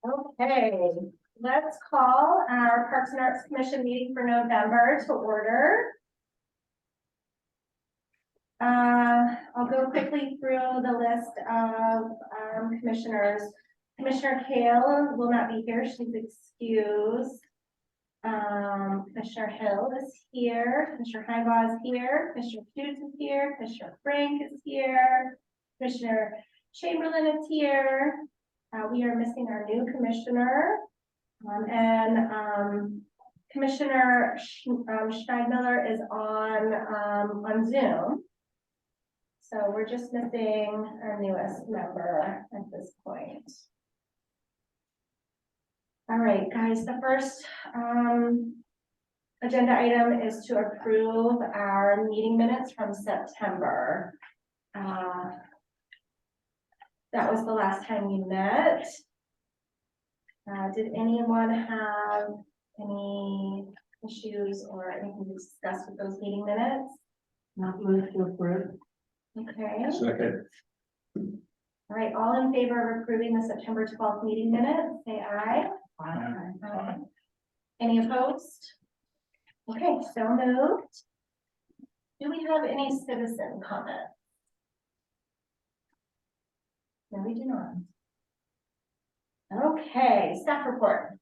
Okay, let's call our Parks and Arts Commission meeting for November to order. I'll go quickly through the list of commissioners. Commissioner Kale will not be here, she's excused. Commissioner Hill is here, Commissioner Heimbach is here, Commissioner Stutes is here, Commissioner Frank is here, Commissioner Chamberlain is here. We are missing our new commissioner, Commissioner Schneidmiller is on Zoom. So we're just missing our newest member at this point. All right, guys, the first agenda item is to approve our meeting minutes from September. That was the last time we met. Did anyone have any issues or anything to discuss with those meeting minutes? Not move to approve. Okay. Second. All right, all in favor of approving the September 12th meeting minutes, say aye. Aye. Any opposed? Okay, so moved. Do we have any citizen comments? No, we do not. Okay, staff report.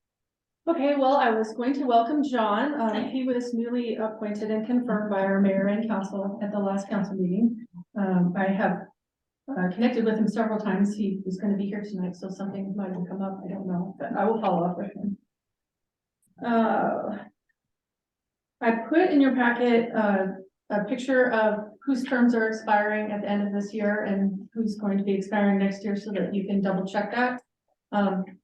Okay, well, I was going to welcome John. He was newly appointed and confirmed by our mayor and council at the last council meeting. I have connected with him several times. He was going to be here tonight, so something might have come up. I don't know, but I will follow up with him. I put in your packet a picture of whose terms are expiring at the end of this year and who's going to be expiring next year so that you can double check that.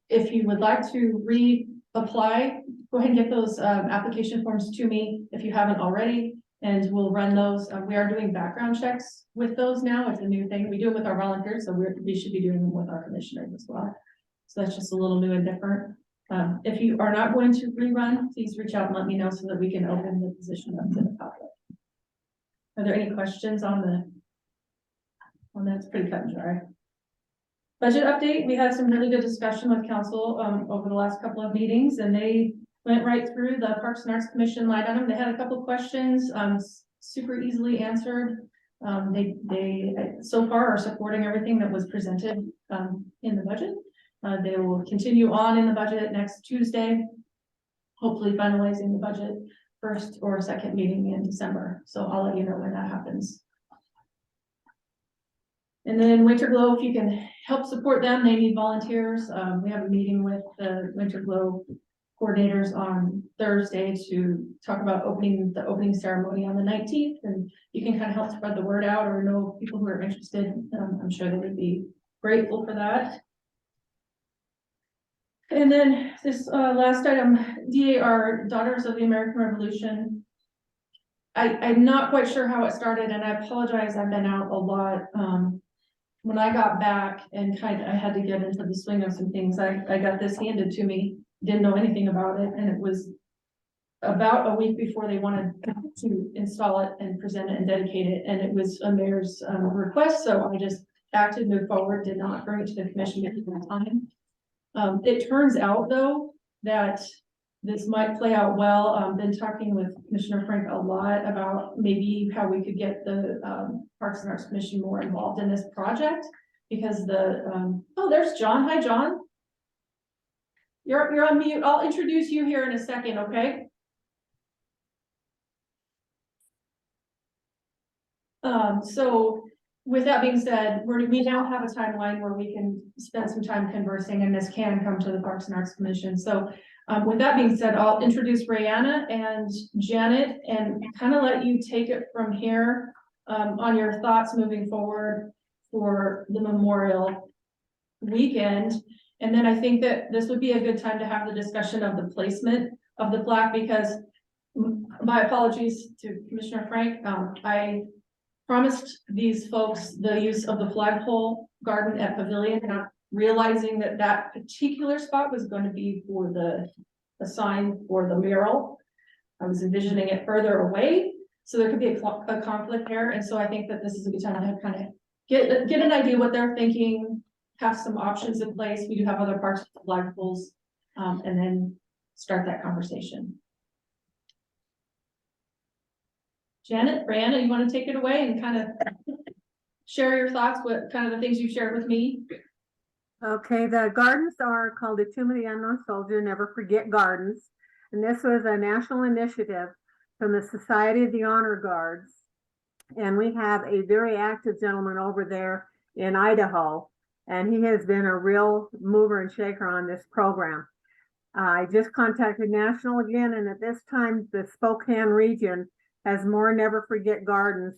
If you would like to reapply, go ahead and get those application forms to me if you haven't already, and we'll run those. We are doing background checks with those now. It's a new thing. We do it with our volunteers, so we should be doing them with our commissioners as well. So that's just a little new and different. If you are not going to rerun, please reach out and let me know so that we can open the position up to the public. Are there any questions on that's pretty cut and dry. Budget update, we had some really good discussion with council over the last couple of meetings, and they went right through the Parks and Arts Commission line item. They had a couple of questions, super easily answered. They so far are supporting everything that was presented in the budget. They will continue on in the budget next Tuesday, hopefully finalizing the budget first or second meeting in December. So I'll let you know when that happens. And then Winter Glow, if you can help support them, they need volunteers. We have a meeting with the Winter Glow coordinators on Thursday to talk about the opening ceremony on the 19th. And you can kind of help spread the word out or know people who are interested. I'm sure they would be grateful for that. And then this last item, DAR, Daughters of the American Revolution. I'm not quite sure how it started, and I apologize, I've been out a lot. When I got back and I had to get into the swing of some things, I got this handed to me, didn't know anything about it, and it was about a week before they wanted to install it and present it and dedicate it, and it was a mayor's request, so I just acted, moved forward, did not bring it to the commission at the time. It turns out though that this might play out well. Been talking with Commissioner Frank a lot about maybe how we could get the Parks and Arts Commission more involved in this project, because oh, there's John. Hi, John. You're on mute. I'll introduce you here in a second, okay? So with that being said, we now have a timeline where we can spend some time conversing, and this can come to the Parks and Arts Commission. So with that being said, I'll introduce Brianna and Janet and kind of let you take it from here on your thoughts moving forward for the Memorial Weekend. And then I think that this would be a good time to have the discussion of the placement of the plaque, because my apologies to Commissioner Frank. I promised these folks the use of the flagpole garden at Pavilion, not realizing that that particular spot was going to be for the sign for the mural. I was envisioning it further away, so there could be a conflict there. And so I think that this is a good time to kind of get an idea what they're thinking, have some options in place. We do have other parts of the flagpoles, and then start that conversation. Janet, Brianna, you want to take it away and kind of share your thoughts, what kind of the things you shared with me? Okay, the gardens are called the Tomb of the Unknown Soldier, Never Forget Gardens. And this was a national initiative from the Society of the Honor Guards. And we have a very active gentleman over there in Idaho, and he has been a real mover and shaker on this program. I just contacted National again, and at this time, the Spokane region has more Never Forget Gardens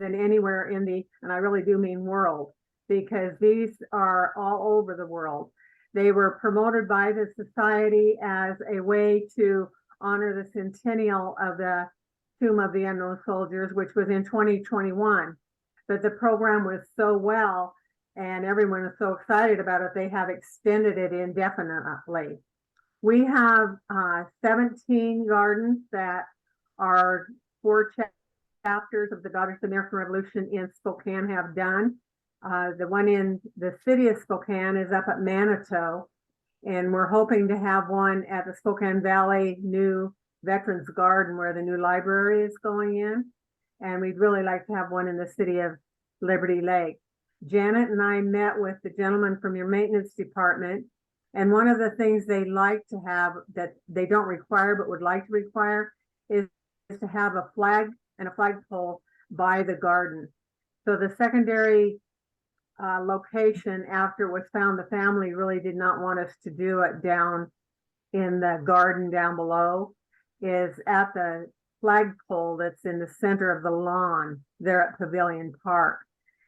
than anywhere in the, and I really do mean world, because these are all over the world. They were promoted by the society as a way to honor the centennial of the Tomb of the Unknown Soldiers, which was in 2021. But the program was so well, and everyone is so excited about it, they have extended it indefinitely. We have 17 gardens that are 4 chapters of the Daughters of the American Revolution in Spokane have done. The one in the city of Spokane is up at Manitou, and we're hoping to have one at the Spokane Valley new Veterans Garden where the new library is going in. And we'd really like to have one in the city of Liberty Lake. Janet and I met with the gentleman from your maintenance department, and one of the things they like to have that they don't require but would like to require is to have a flag and a flagpole by the garden. So the secondary location after it was found, the family really did not want us to do it down in the garden down below, is at the flagpole that's in the center of the lawn there at Pavilion Park.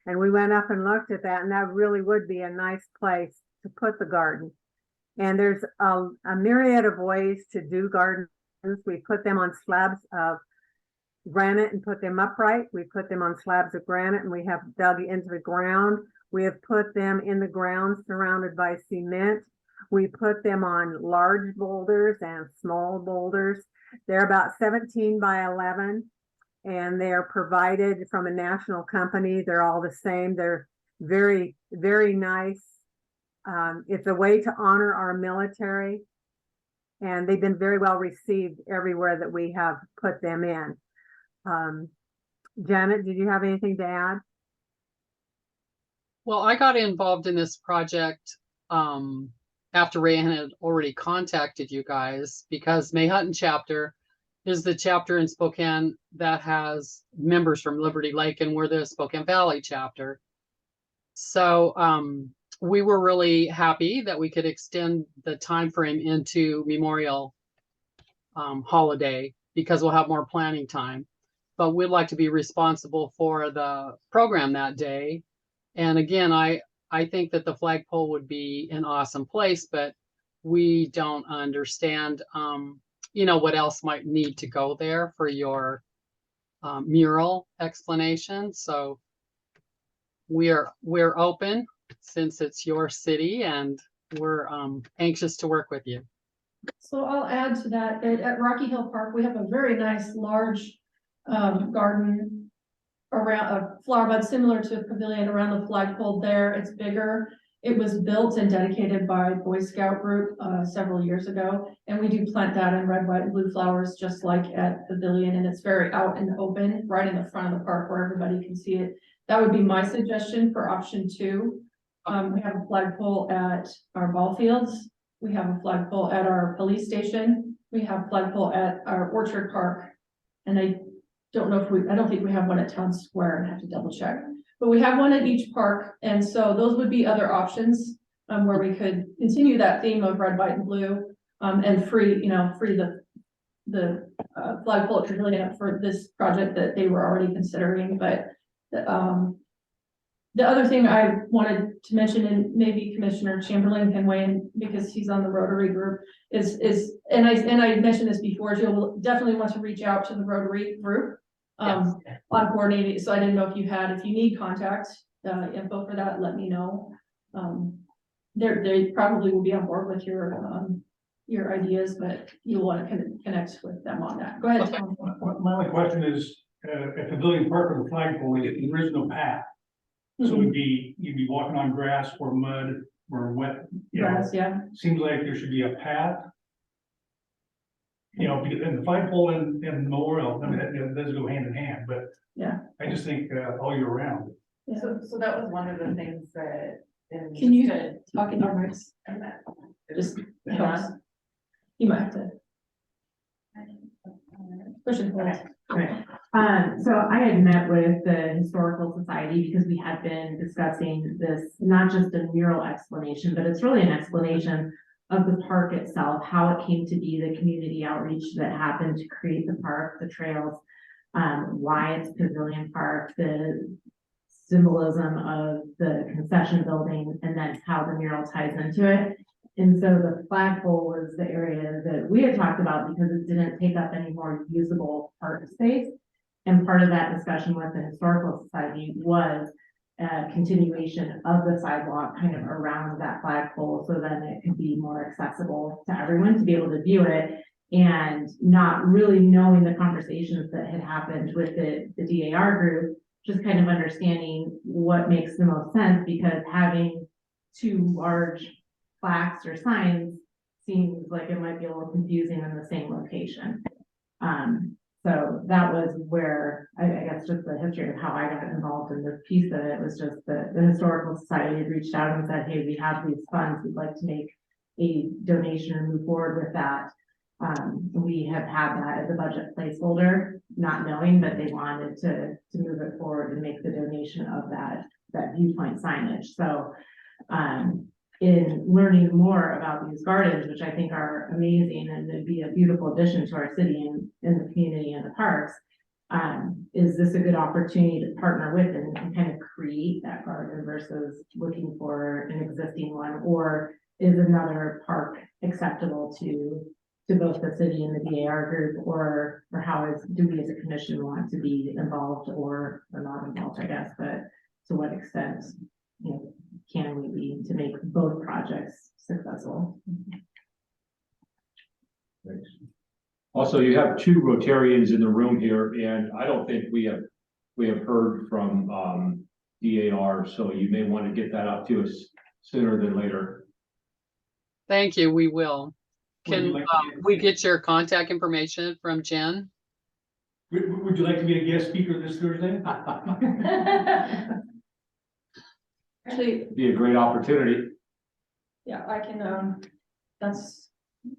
And we went up and looked at that, and that really would be a nice place to put the garden. And there's a myriad of ways to do gardens. We put them on slabs of granite and put them upright. We put them on slabs of granite and we have dug into the ground. We have put them in the ground surrounded by cement. We put them on large boulders and small boulders. They're about 17 by 11, and they're provided from a national company. They're all the same. They're very, very nice. It's a way to honor our military, and they've been very well received everywhere that we have put them in. Janet, did you have anything to add? Well, I got involved in this project after Rayan had already contacted you guys, because Mayhutton chapter is the chapter in Spokane that has members from Liberty Lake, and we're the Spokane Valley chapter. So we were really happy that we could extend the time frame into Memorial holiday, because we'll have more planning time. But we'd like to be responsible for the program that day. And again, I think that the flagpole would be an awesome place, but we don't understand, what else might need to go there for your mural explanation. So we're open, since it's your city, and we're anxious to work with you. So I'll add to that, at Rocky Hill Park, we have a very nice large garden around a flower bed similar to a pavilion around the flagpole there. It's bigger. It was built and dedicated by Boy Scout group several years ago. And we do plant that in red, white, and blue flowers, just like at Pavilion. And it's very out in the open, right in the front of the park where everybody can see it. That would be my suggestion for option 2. We have a flagpole at our ball fields. We have a flagpole at our police station. We have a flagpole at our Orchard Park. And I don't think we have one at Town Square. I have to double check. But we have one at each park, and so those would be other options where we could continue that theme of red, white, and blue, and free the flagpole at Pavilion for this project that they were already considering. But the other thing I wanted to mention, and maybe Commissioner Chamberlain can weigh in because he's on the Rotary group, is and I mentioned this before, you'll definitely want to reach out to the Rotary group. On coordinating. So I didn't know if you need contact info for that, let me know. They probably will be on board with your ideas, but you'll want to connect with them on that. Go ahead, Tom. My only question is, at Pavilion Park with the flagpole, there is no path. So you'd be walking on grass or mud or wet, you know, Grass, yeah. seems like there should be a path. You know, and the flagpole and memorial, I mean, that does go hand in hand, but. Yeah. I just think, all year round. Yeah. So that was one of the things that. in Can you just to- talk in your voice? Just helps. You might have to. Push it forward. Okay. Right. So I had met with the Historical Society because we had been discussing this, not just a mural explanation, but it's really an explanation of the park itself, how it came to be, the community outreach that happened to create the park, the trails, why it's Pavilion Park, the symbolism of the concession building, and then how the mural ties into it. And so the flagpole was the area that we had talked about because it didn't take up any more usable park space. And part of that discussion with the Historical Society was a continuation of the sidewalk kind of around that flagpole so then it could be more accessible to everyone to be able to view it. And not really knowing the conversations that had happened with the DAR group, just kind of understanding what makes the most sense, because having two large plaques or signs seems like it might be a little confusing in the same location. So that was where, I guess, just the history of how I got involved in this piece of it was just the Historical Society had reached out and said, hey, we have these funds, we'd like to make a donation and move forward with that. We have had that as a budget placeholder, not knowing that they wanted to move it forward and make the donation of that viewpoint signage. So, in learning more about these gardens, which I think are amazing and would be a beautiful addition to our city and in the community and the parks, is this a good opportunity to partner with and kind of create that garden versus looking for an existing one? Or is another park acceptable to both the city and the DAR group, or do we as a commission want to be involved or not involved, I guess, but to what extent, you know, can we be to make both projects successful? Thanks. Also, you have two Rotarians in the room here, and I don't think we have heard from DAR, so you may want to get that out to us sooner than later. Thank you, we will. Would you Can like we get your contact information from Jen? Would you like to be a guest speaker this Thursday? Actually, Be a great opportunity. yeah, I can, that's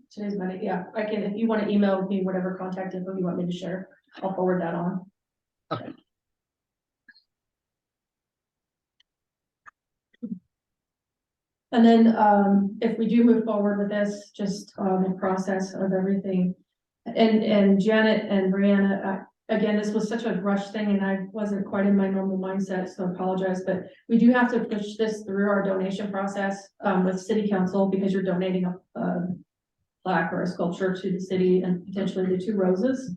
today's Monday. Yeah, I can, if you want to email me whatever contact info you want me to share, I'll forward that on. Okay. And then, if we do move forward with this, just, the process of everything. And Janet and Brianna, again, this was such a rush thing and I wasn't quite in my normal mindset, so I apologize, but we do have to push this through our donation process, with city council, because you're donating a plaque or a sculpture to the city and potentially the two roses.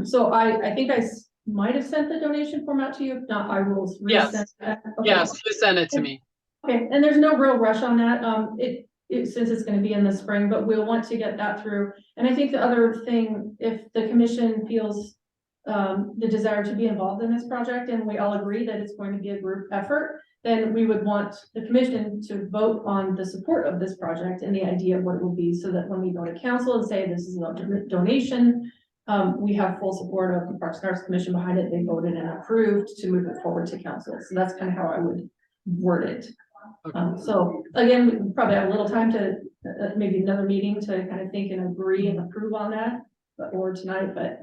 So I think I might have sent the donation form out to you. If not, I will Yes. resend that. Okay. Yes, you send it to me. Okay, and there's no real rush on that, since it's gonna be in the spring, but we'll want to get that through. And I think the other thing, if the commission feels the desire to be involved in this project, and we all agree that it's going to be a group effort, then we would want the commission to vote on the support of this project and the idea of what it will be, so that when we go to council and say this is a donation, we have full support of the Parks and Arts Commission behind it. They voted and approved to move it forward to council. So that's kind of how I would word it. So again, we probably have a little time to, maybe another meeting to kind of think and agree and approve on that, or tonight, but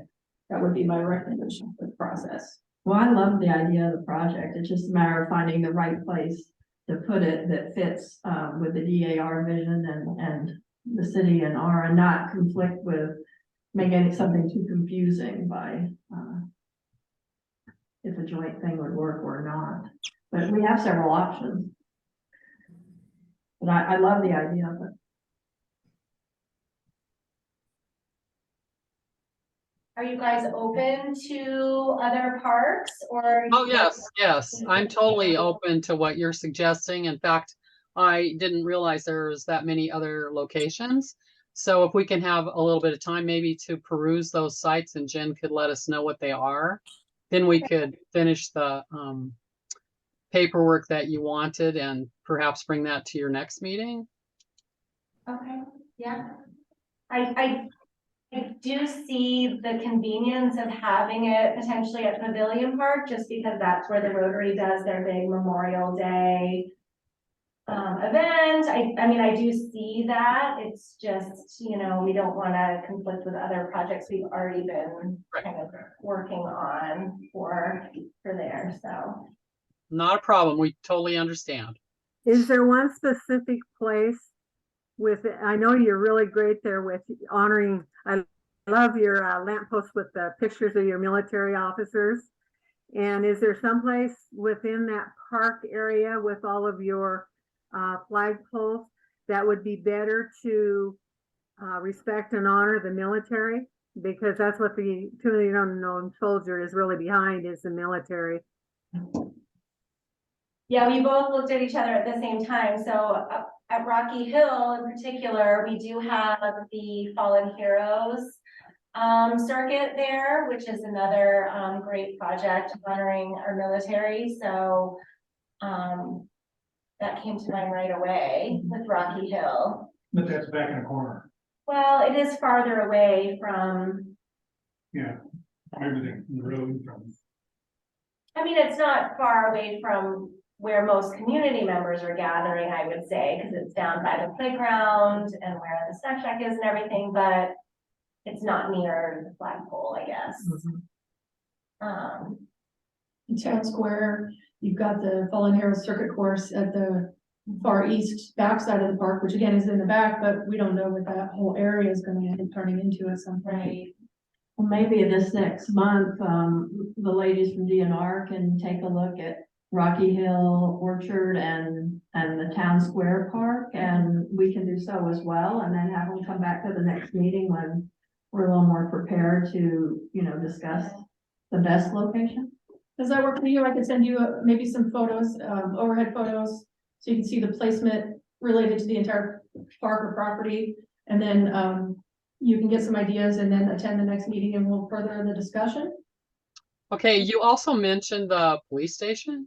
that would be my recommendation for the process. Well, I love the idea of the project. It's just a matter of finding the right place to put it that fits with the DAR vision and the city and R, and not conflict with making something too confusing by if a joint thing would work or not. But we have several options. But I love the idea of it. Are you guys open to other parks or? Oh, yes. I'm totally open to what you're suggesting. In fact, I didn't realize there was that many other locations. So if we can have a little bit of time maybe to peruse those sites and Jen could let us know what they are, then we could finish the paperwork that you wanted and perhaps bring that to your next meeting? Okay, yeah. I do see the convenience of having it potentially at Pavilion Park, just because that's where the Rotary does their big Memorial Day event. I mean, I do see that. It's just, you know, we don't want to conflict with other projects we've already been kind of working on for there, so. Not a problem. We totally understand. Is there one specific place with, I know you're really great there with honoring, I love your lamppost with the pictures of your military officers. And is there someplace within that park area with all of your flagpoles that would be better to respect and honor the military? Because that's what the Tomb of the Unknown Soldier is really behind, is the military. Yeah, we both looked at each other at the same time. So at Rocky Hill in particular, we do have the Fallen Heroes circuit there, which is another great project honoring our military. So that came to mind right away with Rocky Hill. But that's back in the corner, Well, it is farther away from, yeah, everything, from the road from. I mean, it's not far away from where most community members are gathering, I would say, because it's down by the playground and where the snack shack is and everything, but it's not near the flagpole, I guess. In Town Square, you've got the Fallen Heroes Circuit Course at the far east backside of the park, which again is in the back, but we don't know what that whole area is gonna end up turning into at some point. Right. Well, maybe this next month, the ladies from DNR can take a look at Rocky Hill Orchard and the Town Square Park, and we can do so as well, and then have them come back to the next meeting when we're a little more prepared to, you know, discuss the best location. Does that work for you? I could send you maybe some photos, overhead photos, so you can see the placement related to the entire park or property. And then you can get some ideas and then attend the next meeting and we'll further the discussion. Okay, you also mentioned the police station?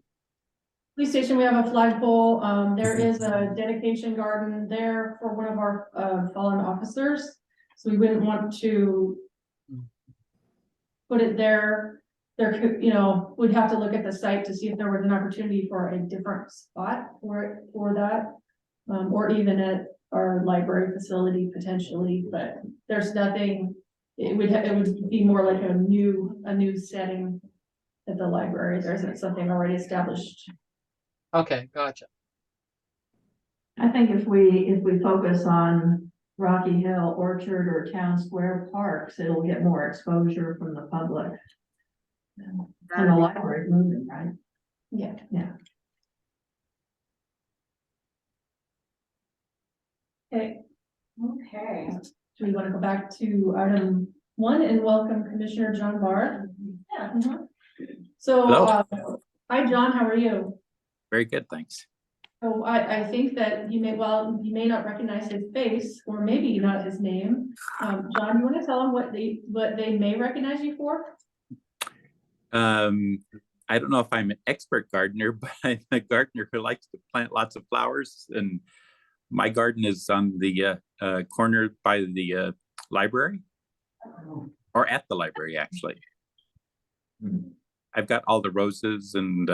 Police station, we have a flagpole. There is a dedication garden there for one of our fallen officers. So we wouldn't want to put it there. There could, you know, we'd have to look at the site to see if there was an opportunity for a different spot for that. Or even at our library facility potentially, but there's nothing, it would be more like a new setting at the library. There isn't something already established. Okay, gotcha. I think if we focus on Rocky Hill Orchard or Town Square Parks, it'll get more exposure from the public. And the library moving, right? Yeah. Yeah. Okay, Okay. do we want to go back to item 1 and welcome Commissioner John Barr? Yeah. So, Hello. hi, John, how are you? Very good, thanks. So I think that you may not recognize his face, or maybe not his name. John, you want to tell them what they may recognize you for? I don't know if I'm an expert gardener, but I'm a gardener who likes to plant lots of flowers. And my garden is on the corner by the library, or at the library, actually. I've got all the roses and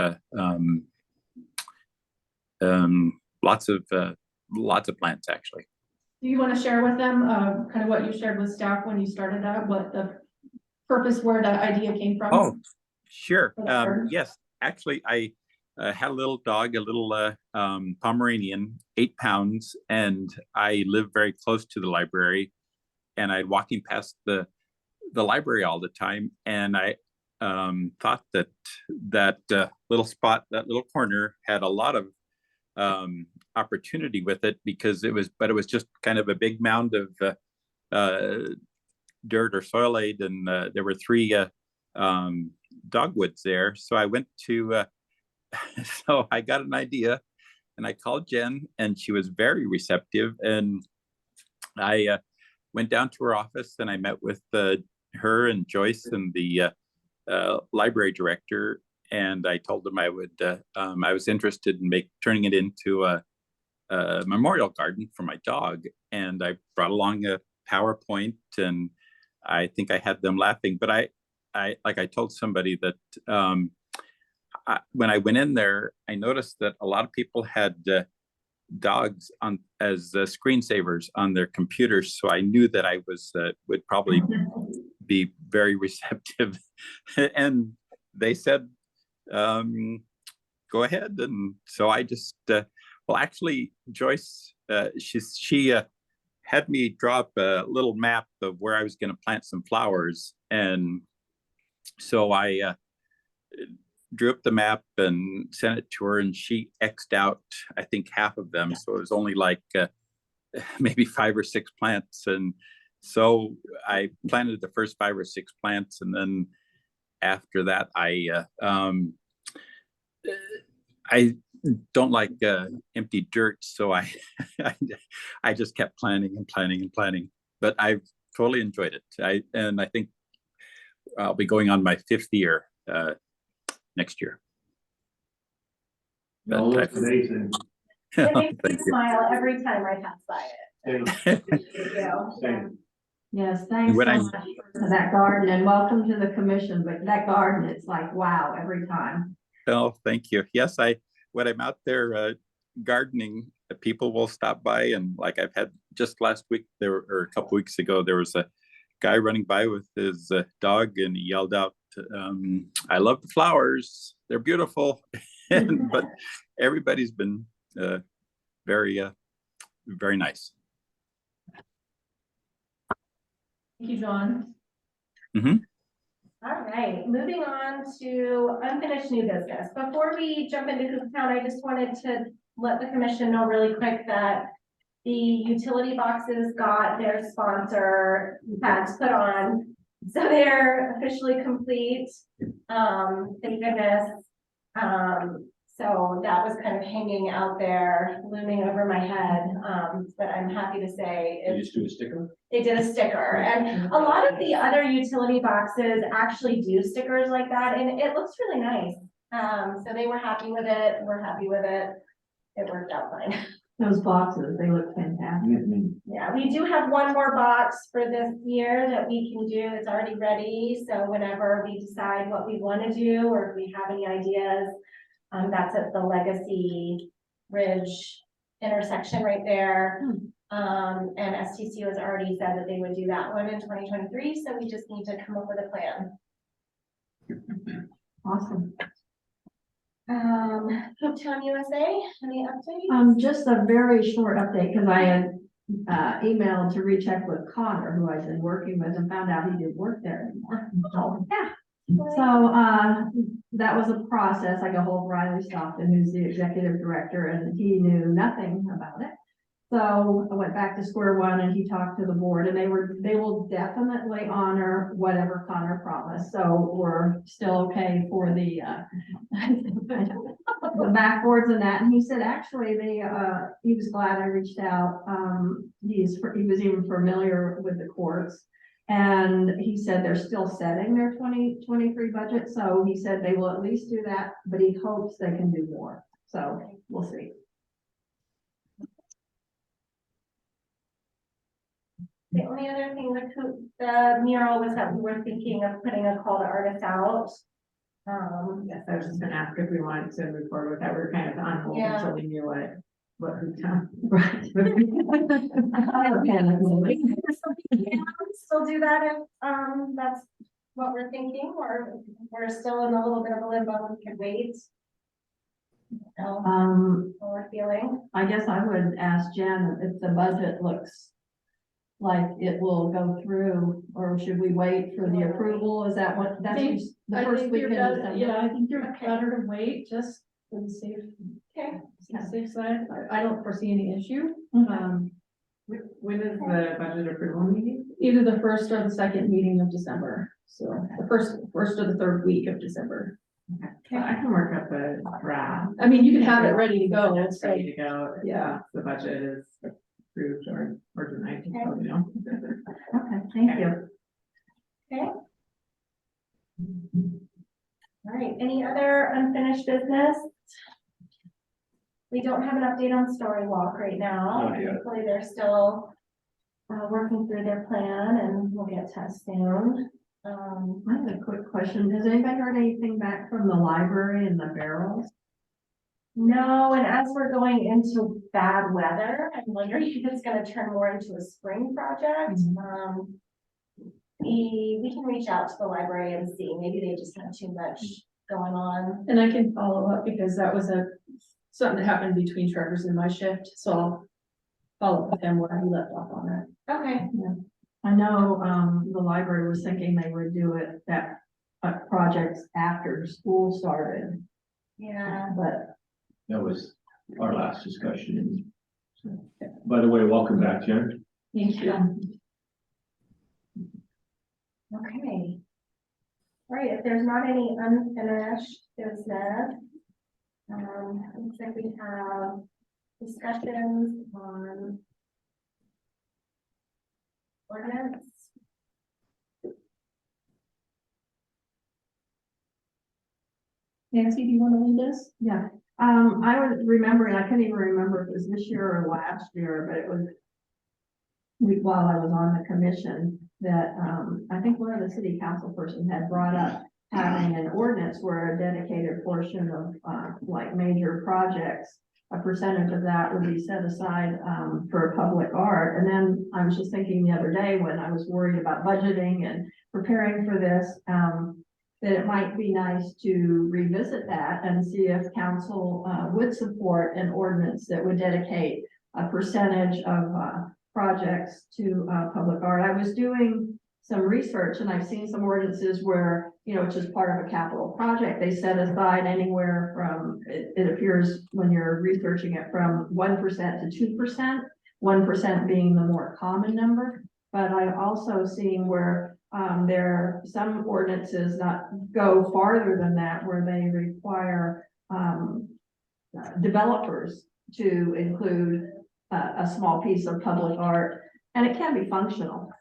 lots of plants, actually. Do you want to share with them kind of what you shared with staff when you started that, what the purpose, where that idea came from? Oh, sure. Sure. Yes, actually, I had a little dog, a little Pomeranian, 8 pounds, and I live very close to the library. And I'd walking past the library all the time, and I thought that little spot, that little corner, had a lot of opportunity with it, because it was just kind of a big mound of dirt or soil aid, and there were 3 dogwoods there. So I went to so I got an idea, and I called Jen, and she was very receptive, and I went down to her office, and I met with her and Joyce and the library director, and I told them I was interested in turning it into a memorial garden for my dog. And I brought along a PowerPoint, and I think I had them laughing. But I told somebody that when I went in there, I noticed that a lot of people had dogs on as screensavers on their computers. So I knew that I would probably be very receptive. And they said, go ahead. And so I just, well, actually, Joyce, she had me draw up a little map of where I was going to plant some flowers. And so I drew up the map and sent it to her, and she X'd out, I think, half of them. So it was only like maybe 5 or 6 plants. And so I planted the first 5 or 6 plants. And then after that, I don't like empty dirt. So I just kept planting and planting and planting, but I've totally enjoyed it. And I think I'll be going on my 5th year next year. No, But that's amazing. It makes me Thank you. smile every time I pass by it. Same, Thank you. same. Yes, thanks What so I- much for that garden and welcome to the commission, but that garden, it's like, wow, every time. Oh, thank you. Yes, when I'm out there gardening, people will stop by, and like I've had just last week or a couple weeks ago, there was a guy running by with his dog, and he yelled out, I love the flowers. They're beautiful. But everybody's been very, very nice. Thank you, John. All right, moving on to unfinished new business. Before we jump into Cook Town, I just wanted to let the commission know really quick that the utility boxes got their sponsor tags put on. So they're officially complete. Thank goodness. So that was kind of hanging out there, looming over my head. But I'm happy to say You just do a sticker? they did a sticker, and a lot of the other utility boxes actually do stickers like that, and it looks really nice. So they were happy with it, we're happy with it. It worked out fine. Those boxes, they look fantastic. Yeah, we do have one more box for this year that we can do. It's already ready. So whenever we decide what we want to do, or if we have any ideas, that's at the Legacy Ridge intersection right there. And STC has already said that they would do that one in 2023. So we just need to come up with a plan. Awesome. Cook Town USA, any updates? Just a very short update, because I had emailed to recheck with Connor, who I've been working with, and found out he didn't work there anymore. Oh, yeah. So, that was a process. I got hold of Riley Stockton, who's the executive director, and he knew nothing about it. So I went back to square one, and he talked to the board, and they will definitely honor whatever Connor promised. So we're still okay for the backboards and that. And he said, actually, he was glad I reached out. He was even familiar with the courts. And he said they're still setting their 2023 budget. So he said they will at least do that, but he hopes they can do more. So we'll see. The only other thing with the mural was that we were thinking of putting a call to artists out. Yes, I was just gonna ask if we wanted to move forward with that. We were kind of on hold Yeah. until we knew what Cook Town. Right. Still do that if, that's what we're thinking, or we're still in a little bit of a limbo, we could wait. What we're feeling. I guess I would ask Jen if the budget looks like it will go through, or should we wait for the approval? Is that what, that's think- the I first think week you're in better, December? yeah, I think you're Okay. better to wait just for the safe, Okay. safe side. I don't foresee any issue. When is the budget approval meeting? Either the first or the second meeting of December. So the first or the third week of December. So I can work up a draft. I mean, you can have it ready to go. It's So ready to go. Yeah. The budget is approved or denied, so, you know. Okay, thank you. All right, any other unfinished business? We don't have an update on Story Walk right now. Not yet. Hopefully they're still working through their plan and we'll get to us soon. I have a quick question. Has anybody heard anything back from the library and the barrels? No, and as we're going into bad weather, I'm wondering if it's gonna turn more into a spring project. We can reach out to the library and see, maybe they just have too much going on. And I can follow up because that was something that happened between Trevor's and my shift, so I'll follow up with him where he left off on that. Okay, I know, the library was thinking they would do it, that, projects after school started, yeah. but That was our last discussion. By the way, welcome back, Jen. Thank you. Okay. All right, if there's not any unfinished business, looks like we have discussions on ordinance. Nancy, do you want to lead this? yeah. I was remembering, I couldn't even remember if it was this year or last year, but it was while I was on the commission, that, I think one of the city council person had brought up having an ordinance where a dedicated portion of, like major projects, a percentage of that would be set aside, for public art. And then I was just thinking the other day when I was worried about budgeting and preparing for this, that it might be nice to revisit that and see if council, would support an ordinance that would dedicate a percentage of, projects to, public art. I was doing some research and I've seen some ordinances where, it's just part of a capital project. They set aside anywhere from, it appears when you're researching it, from 1% to 2%, 1% being the more common number. But I've also seen where, there are some ordinances that go farther than that, where they require, developers to include a small piece of public art, and it can be functional.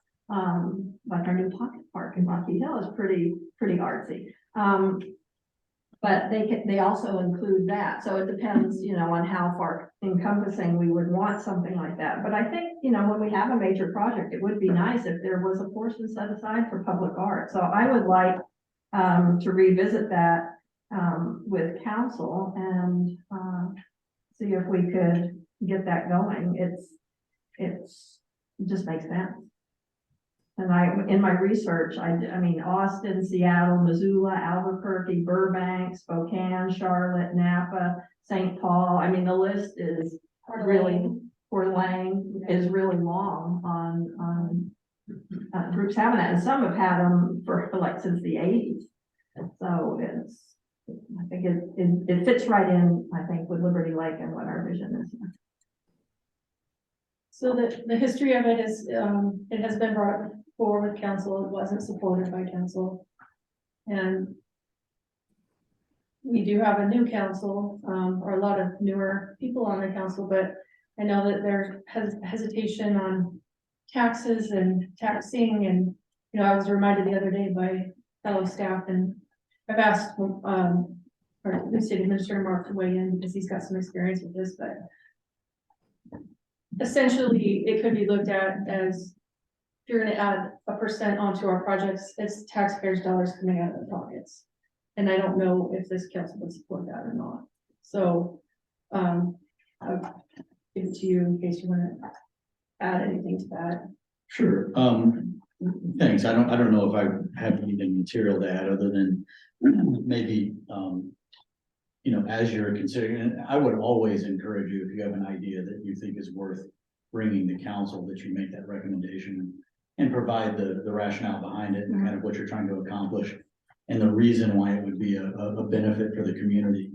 Like our new pocket park in Rocky Hill is pretty artsy. But they also include that, so it depends, on how far encompassing we would want something like that. But I think, when we have a major project, it would be nice if there was a portion set aside for public art. So I would like to revisit that with council and see if we could get that going. It just makes sense. And in my research, I mean, Austin, Seattle, Missoula, Albuquerque, Burbank, Spokane, Charlotte, Napa, St. Paul. I mean, the list is really, Coeur d'Alene is really long on groups having that. And some have had them for like since the 80s. So I think it fits right in, I think, with Liberty Lake and what our vision is. So the history of it is, it has been brought forward with council, it wasn't supported by council. And we do have a new council, or a lot of newer people on the council, but I know that there has hesitation on taxes and taxing. And, I was reminded the other day by fellow staff, and I've asked, our new city administrator Mark to weigh in because he's got some experience with this, but essentially, it could be looked at as, if you're gonna add a percent onto our projects, it's taxpayers' dollars coming out of their pockets. And I don't know if this council would support that or not. So, I'll give it to you in case you wanna add anything to that. Sure, thanks. I don't know if I have anything material to add other than maybe, as you're considering, and I would always encourage you, if you have an idea that you think is worth bringing to council, that you make that recommendation and provide the rationale behind it and kind of what you're trying to accomplish and the reason why it would be a benefit for the community.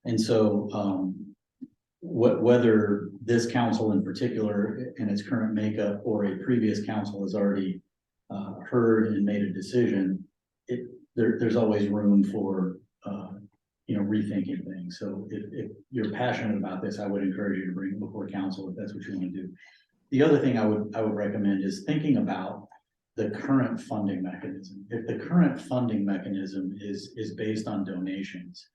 And so, whether this council in particular in its current makeup or a previous council has already heard and made a decision, there's always room for rethinking things. So if you're passionate about this, I would encourage you to bring it before council if that's what you want to do. The other thing I would recommend is thinking about the current funding mechanism. If the current funding mechanism is based on donations,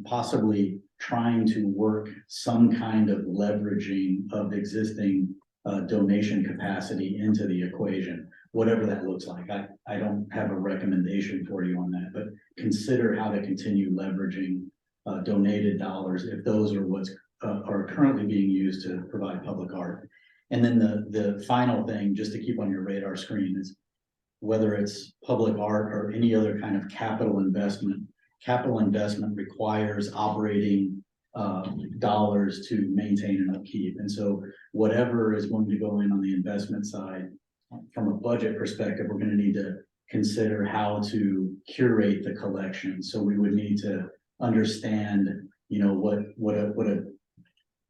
possibly trying to work some kind of leveraging of existing donation capacity into the equation, whatever that looks like. I don't have a recommendation for you on that, but consider how to continue leveraging donated dollars if those are what's are currently being used to provide public art. And then the final thing, just to keep on your radar screen, is whether it's public art or any other kind of capital investment. Capital investment requires operating dollars to maintain and upkeep. And so whatever is going to go in on the investment side, from a budget perspective, we're going to need to consider how to curate the collection. So we would need to understand, you know, what a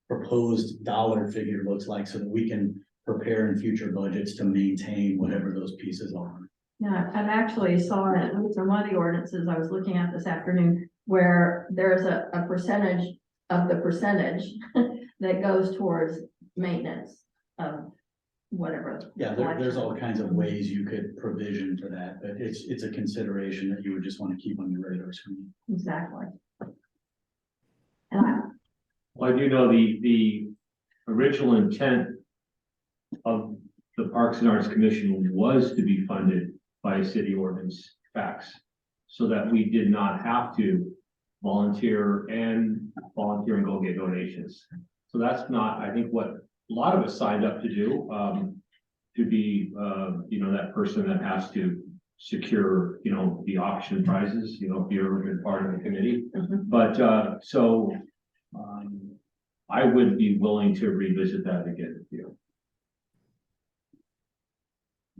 proposed dollar figure looks like so that we can prepare in future budgets to maintain whatever those pieces are. Yeah, I've actually saw it, it was in one of the ordinances I was looking at this afternoon, where there's a percentage of the percentage that goes towards maintenance of whatever. Yeah, there's all kinds of ways you could provision for that, but it's a consideration that you would just want to keep on your radar screen. Exactly. And Well, I do know the original intent of the Parks and Arts Commission was to be funded by city ordinance facts, so that we did not have to volunteer and go get donations. So that's not, I think, what a lot of us signed up to do, to be, you know, that person that has to secure, you know, the auction prizes, you know, if you've ever been part of the committee. But, I would be willing to revisit that again with you.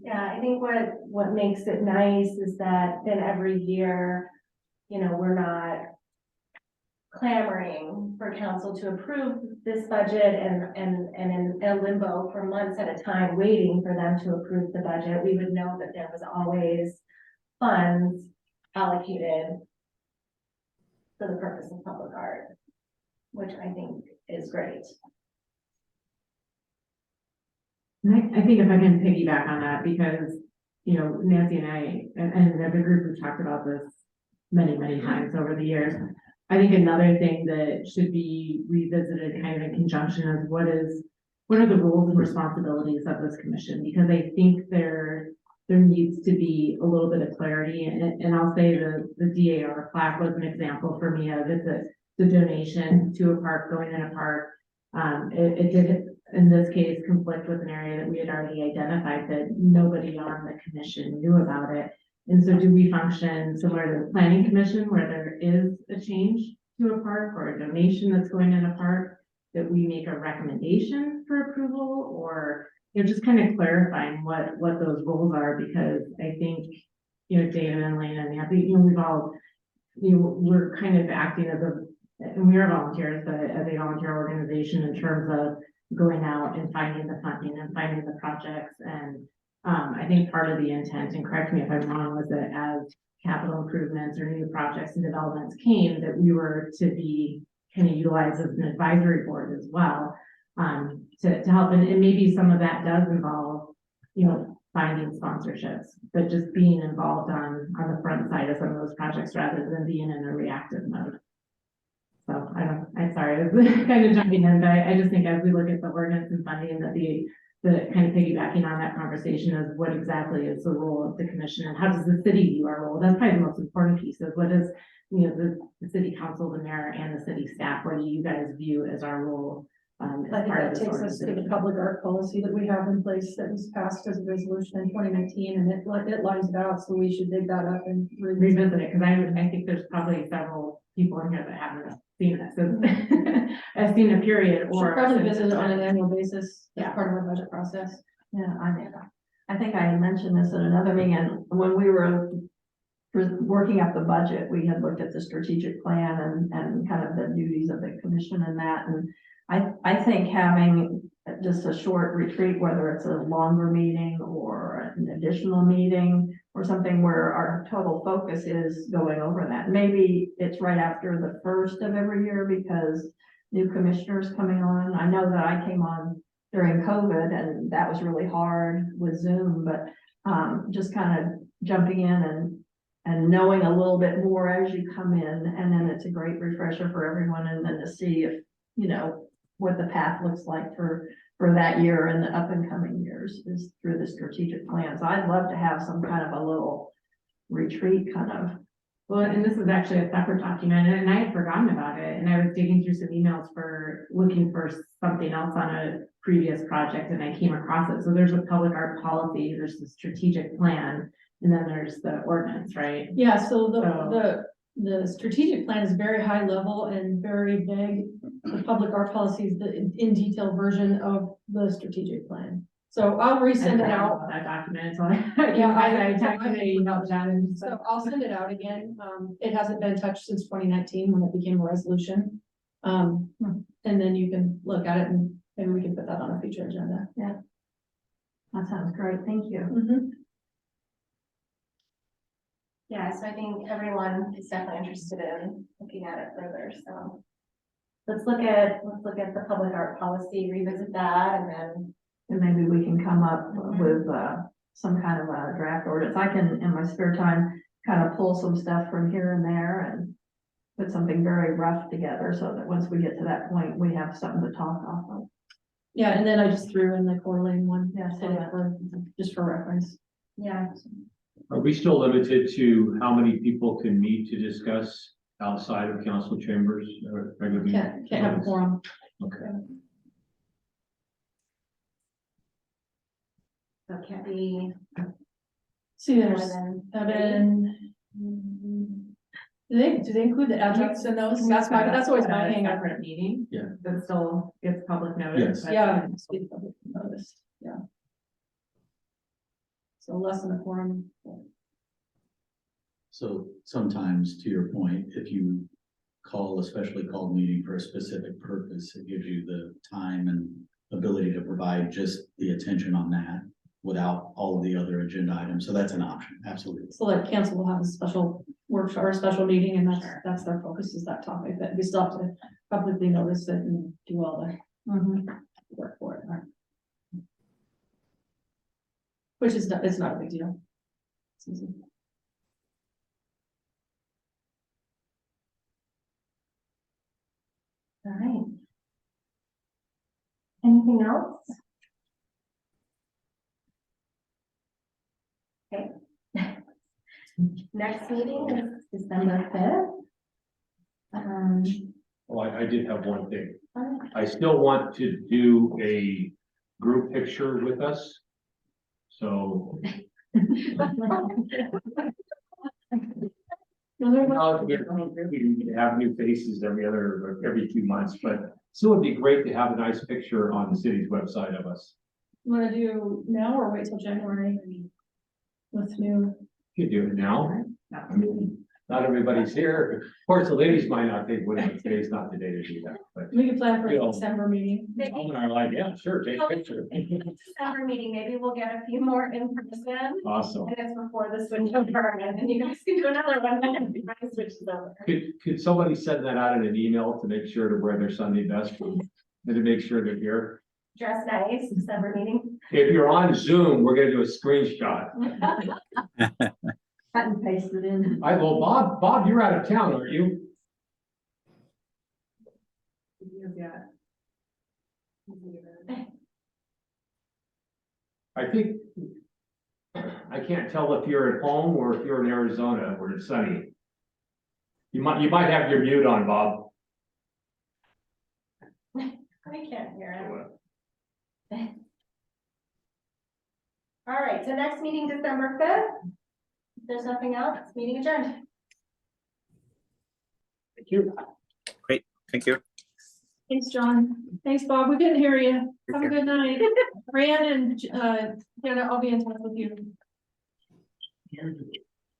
Yeah, I think what makes it nice is that then every year, you know, we're not clamoring for council to approve this budget and in a limbo for months at a time, waiting for them to approve the budget. We would know that there was always funds allocated for the purpose of public art, which I think is great. And I think if I can piggyback on that, because, you know, Nancy and I, and as a group, we've talked about this many, many times over the years. I think another thing that should be revisited kind of in conjunction is what are the roles and responsibilities of this commission? Because I think there needs to be a little bit of clarity, and I'll say the DAR plaque was an example for me of it's the donation to a park, going in a park. It did, in this case, conflict with an area that we had already identified that nobody on the commission knew about it. And so do we function similar to the planning commission where there is a change to a park or a donation that's going in a park, that we make a recommendation for approval, or, you know, just kind of clarifying what those roles are? Because I think, you know, David and Lena and Nancy, you know, we've all, you know, we're kind of acting as and we are volunteers, but as a volunteer organization in terms of going out and finding the funding and finding the projects. And I think part of the intent, and correct me if I'm wrong, was that as capital improvements or new projects and developments came, that we were to be kind of utilized as an advisory board as well, to help. And maybe some of that does involve, you know, finding sponsorships, but just being involved on the front side of some of those projects rather than being in a reactive mode. So I'm sorry, I was kind of jumping in, but I just think as we look at the ordinance and funding, that the kind of piggybacking on that conversation of what exactly is the role of the commission and how does the city view our role? That's probably the most important piece of what is, you know, the city council, the mayor and the city staff, what do you guys view as our role? I think that takes us to the public art policy that we have in place that was passed as a resolution in 2019, and it lines it out, so we should dig that up and revisit it, because I think there's probably several people in here that haven't seen it, so I've seen a period or probably visit it on an annual basis as part of our budget process. yeah, I think I mentioned this in another meeting, and when we were working up the budget, we had looked at the strategic plan and kind of the duties of the commission and that, and I think having just a short retreat, whether it's a longer meeting or an additional meeting or something where our total focus is going over that. Maybe it's right after the first of every year because new commissioners coming on. I know that I came on during COVID and that was really hard with Zoom, but just kind of jumping in and knowing a little bit more as you come in, and then it's a great refresher for everyone, and then to see if, you know, what the path looks like for that year and the up and coming years is through the strategic plans. I'd love to have some kind of a little retreat kind of. Well, and this is actually a separate document, and I had forgotten about it, and I was digging through some emails for looking for something else on a previous project, and I came across it. So there's a public art policy, there's the strategic plan, and then there's the ordinance, right? Yeah, so the strategic plan is very high level and very vague. The public art policy is the in detail version of the strategic plan. So I'll resend it out. That document, so Yeah, I technically emailed that and So I'll send it out again. It hasn't been touched since 2019 when it became a resolution. And then you can look at it and maybe we can put that on a future agenda. That sounds great, thank you. Mhm. Yeah, so I think everyone is definitely interested in looking at it further, so. Let's look at the public art policy, revisit that, and then, And maybe we can come up with, some kind of a draft ordinance. I can, in my spare time, kind of pull some stuff from here and there and put something very rough together so that once we get to that point, we have something to talk off of. Yeah, and then I just threw in the Coeur d'Alene one, Yeah, so in it that- just for reference. yeah. Are we still limited to how many people can meet to discuss outside of council chambers or regular meetings? Can't have a forum. Okay. So it can't be See, more there's than. 7. Do they include the adjuncts in those? That's always my hang up. separate meeting. Yeah. That still gets public notice. Yes. but- Yeah. it's been public noticed, yeah. So less than a forum. So sometimes, to your point, if you call a specially called meeting for a specific purpose, it gives you the time and ability to provide just the attention on that without all of the other agenda items. So that's an option, absolutely. So like council will have a special workshop or a special meeting and that's their focus is that topic, that we still have to publicly notice it and do all the work for it. Which is, it's not a big deal. It's easy. All right. Anything else? Okay. Next meeting is December 5th. Oh, I did have one thing. I still want to do a group picture with us. So now we have new faces every 2 months, but still would be great to have a nice picture on the city's website of us. You wanna do now or wait till January? With new, You could do it now. I mean, not everybody's here. Of course, the ladies might not think, well, today's not the day to do that, but we can plan for Yeah. a December meeting. Tom and I are like, yeah, sure, take a picture. December meeting, maybe we'll get a few more in person. Awesome. And it's before the switch over, and then you guys can do another one when everybody switches over. Could somebody send that out in an email to make sure to wear their Sunday best and to make sure they're here? Dress nice, December meeting. If you're on Zoom, we're gonna do a screenshot. Cut and paste it in. Well, Bob, you're out of town, aren't you? I think, I can't tell if you're at home or if you're in Arizona where it's sunny. You might have your mute on, Bob. I can't hear him. All right, so next meeting, December 5th. If there's nothing else, meeting adjourned. Thank you. Thank you. Thanks, John. Thanks, Bob. We didn't hear you. Have a good night. Ryan and Jenna, I'll be in touch with you.